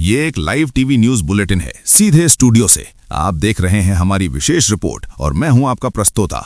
ये एक live TV news bulletin है, सीधे स्टूडियो से। आप देख रहे हैं हमारी विशेष रिपोर्ट और मैं हूं आपका प्रस्तोता।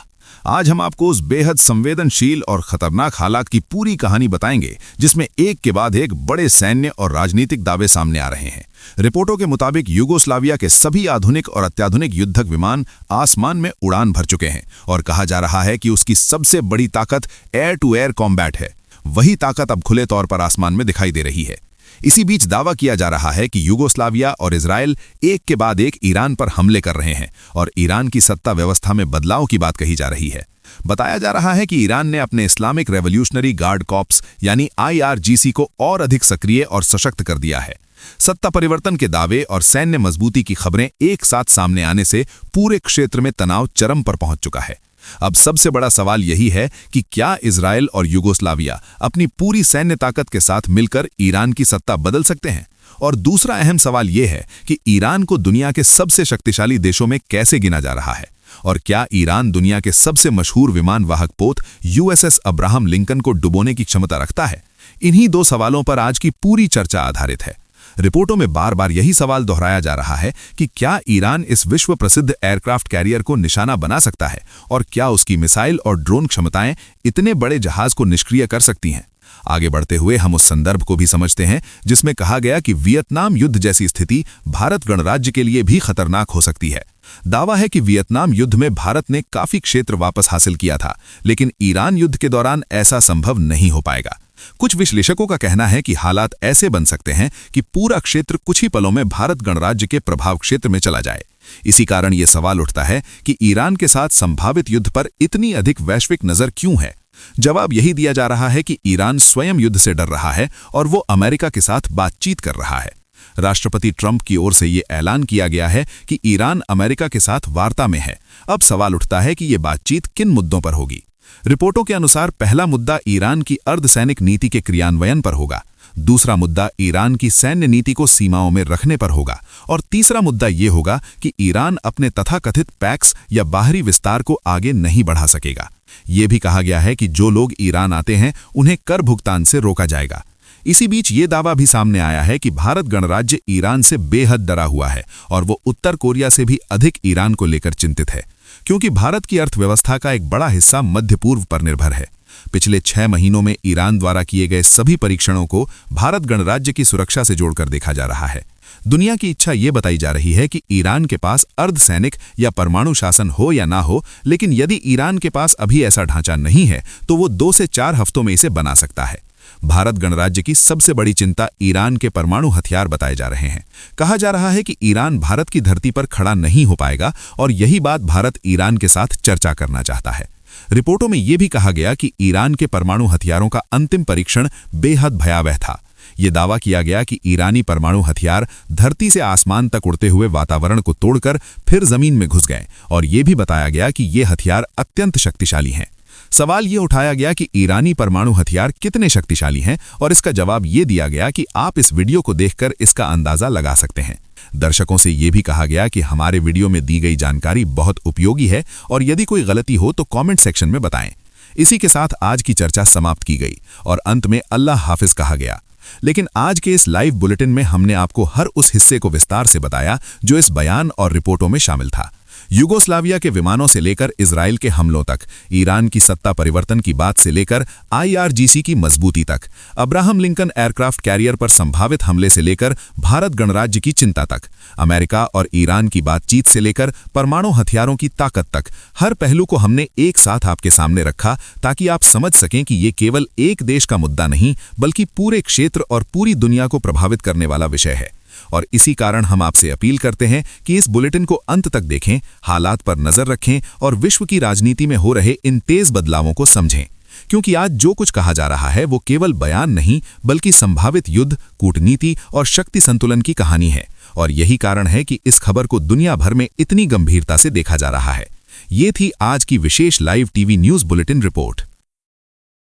आज हम आपको उस बेहद संवेदनशील और खतरनाक हालात की पूरी कहानी बताएंगे जिसमें एक के बाद एक बड़े सैन्य और राजनीतिक दावे सामने आ रहे हैं। रिपोर्टों के मुताबिक यूगोस्लाविया के सभी आधुनिक और अत्याधुनिक युद्धक विमान आसमान में उड़ान भर चुके हैं और कहा जा रहा है कि उसकी सबसे बड़ी ताकत एयर टू एयर कॉम्बैट है। वही ताकत अब खुले तौर पर आसमान में दिखाई दे रही है। इसी बीच दावा किया जा रहा है कि यूगोस्लाविया और इजराइल एक के बाद एक ईरान पर हमले कर रहे हैं और ईरान की सत्ता व्यवस्था में बदलाव की बात कही जा रही है। बताया जा रहा है कि ईरान ने अपने इस्लामिक रेवोल्यूशनरी गार्ड कॉर्प्स यानी IRGC को और अधिक सक्रिय और सशक्त कर दिया है। सत्ता परिवर्तन के दावे और सैन्य मजबूती की खबरें एक साथ सामने आने से पूरे क्षेत्र में तनाव चरम पर पहुंच चुका है। अब सबसे बड़ा सवाल यही है कि क्या इजराइल और यूगोस्लाविया अपनी पूरी सैन्य ताकत के साथ मिलकर ईरान की सत्ता बदल सकते हैं? और दूसरा अहम सवाल यह है कि ईरान को दुनिया के सबसे शक्तिशाली देशों में कैसे गिना जा रहा है? और क्या ईरान दुनिया के सबसे मशहूर विमान वाहक पोत USS अब्राहम लिंकन को डुबोने की क्षमता रखता है? इन्हीं दो सवालों पर आज की पूरी चर्चा आधारित है। रिपोर्टों में बार बार यही सवाल दोहराया जा रहा है कि क्या ईरान इस विश्व प्रसिद्ध एयरक्राफ्ट कैरियर को निशाना बना सकता है और क्या उसकी मिसाइल और ड्रोन क्षमताएं इतने बड़े जहाज को निष्क्रिय कर सकती हैं? आगे बढ़ते हुए हम उस संदर्भ को भी समझते हैं जिसमें कहा गया कि वियतनाम युद्ध जैसी स्थिति भारत गणराज्य के लिए भी खतरनाक हो सकती है। दावा है कि वियतनाम युद्ध में भारत ने काफी क्षेत्र वापस हासिल किया था, लेकिन ईरान युद्ध के दौरान ऐसा संभव नहीं हो पाएगा। कुछ विश्लेषकों का कहना है कि हालात ऐसे बन सकते हैं कि पूरा क्षेत्र कुछ ही पलों में भारत गणराज्य के प्रभाव क्षेत्र में चला जाए। इसी कारण यह सवाल उठता है कि ईरान के साथ संभावित युद्ध पर इतनी अधिक वैश्विक नजर क्यों है? जवाब यही दिया जा रहा है कि ईरान स्वयं युद्ध से डर रहा है और वो अमेरिका के साथ बातचीत कर रहा है। राष्ट्रपति ट्रंप की ओर से यह ऐलान किया गया है कि ईरान अमेरिका के साथ वार्ता में है। अब सवाल उठता है कि यह बातचीत किन मुद्दों पर होगी? रिपोर्टों के अनुसार पहला मुद्दा ईरान की अर्धसैनिक नीति के क्रियान्वयन पर होगा, दूसरा मुद्दा ईरान की सैन्य नीति को सीमाओं में रखने पर होगा और तीसरा मुद्दा यह होगा कि ईरान अपने तथाकथित पैक्स या बाहरी विस्तार को आगे नहीं बढ़ा सकेगा। यह भी कहा गया है कि जो लोग ईरान आते हैं उन्हें कर भुगतान से रोका जाएगा। इसी बीच ये दावा भी सामने आया है कि भारत गणराज्य ईरान से बेहद डरा हुआ है और वो उत्तर कोरिया से भी अधिक ईरान को लेकर चिंतित है, क्योंकि भारत की अर्थव्यवस्था का एक बड़ा हिस्सा मध्य पूर्व पर निर्भर है। पिछले 6 महीनों में ईरान द्वारा किए गए सभी परीक्षणों को भारत गणराज्य की सुरक्षा से जोड़कर देखा जा रहा है। दुनिया की इच्छा ये बताई जा रही है कि ईरान के पास अर्धसैनिक या परमाणु शासन हो या ना हो, लेकिन यदि ईरान के पास अभी ऐसा ढांचा नहीं है तो वो 2 से 4 हफ्तों में इसे बना सकता है। भारत गणराज्य की सबसे बड़ी चिंता ईरान के परमाणु हथियार बताए जा रहे हैं। कहा जा रहा है कि ईरान भारत की धरती पर खड़ा नहीं हो पाएगा और यही बात भारत ईरान के साथ चर्चा करना चाहता है। रिपोर्टों में यह भी कहा गया कि ईरान के परमाणु हथियारों का अंतिम परीक्षण बेहद भयावह था। यह दावा किया गया कि ईरानी परमाणु हथियार धरती से आसमान तक उड़ते हुए वातावरण को तोड़कर फिर जमीन में घुस गए और यह भी बताया गया कि ये हथियार अत्यंत शक्तिशाली हैं। सवाल ये उठाया गया कि ईरानी परमाणु हथियार कितने शक्तिशाली हैं और इसका जवाब ये दिया गया कि आप इस वीडियो को देखकर इसका अंदाजा लगा सकते हैं। दर्शकों से यह भी कहा गया कि हमारे वीडियो में दी गई जानकारी बहुत उपयोगी है और यदि कोई गलती हो तो कमेंट सेक्शन में बताएं। इसी के साथ आज की चर्चा समाप्त की गई और अंत में अल्लाह हाफिज कहा गया। लेकिन आज के इस लाइव बुलेटिन में हमने आपको हर उस हिस्से को विस्तार से बताया जो इस बयान और रिपोर्टों में शामिल था। यूगोस्लाविया के विमानों से लेकर इजराइल के हमलों तक, ईरान की सत्ता परिवर्तन की बात से लेकर IRGC की मजबूती तक, अब्राहम लिंकन एयरक्राफ्ट कैरियर पर संभावित हमले से लेकर भारत गणराज्य की चिंता तक, अमेरिका और ईरान की बातचीत से लेकर परमाणु हथियारों की ताकत तक, हर पहलू को हमने एक साथ आपके सामने रखा ताकि आप समझ सकें कि ये केवल एक देश का मुद्दा नहीं बल्कि पूरे क्षेत्र और पूरी दुनिया को प्रभावित करने वाला विषय है। और इसी कारण हम आपसे अपील करते हैं कि इस बुलेटिन को अंत तक देखें, हालात पर नजर रखें और विश्व की राजनीति में हो रहे इन तेज बदलावों को समझें, क्योंकि आज जो कुछ कहा जा रहा है वो केवल बयान नहीं बल्कि संभावित युद्ध, कूटनीति और शक्ति संतुलन की कहानी है। और यही कारण है कि इस खबर को दुनिया भर में इतनी गंभीरता से देखा जा रहा है। ये थी आज की विशेष live TV news bulletin report.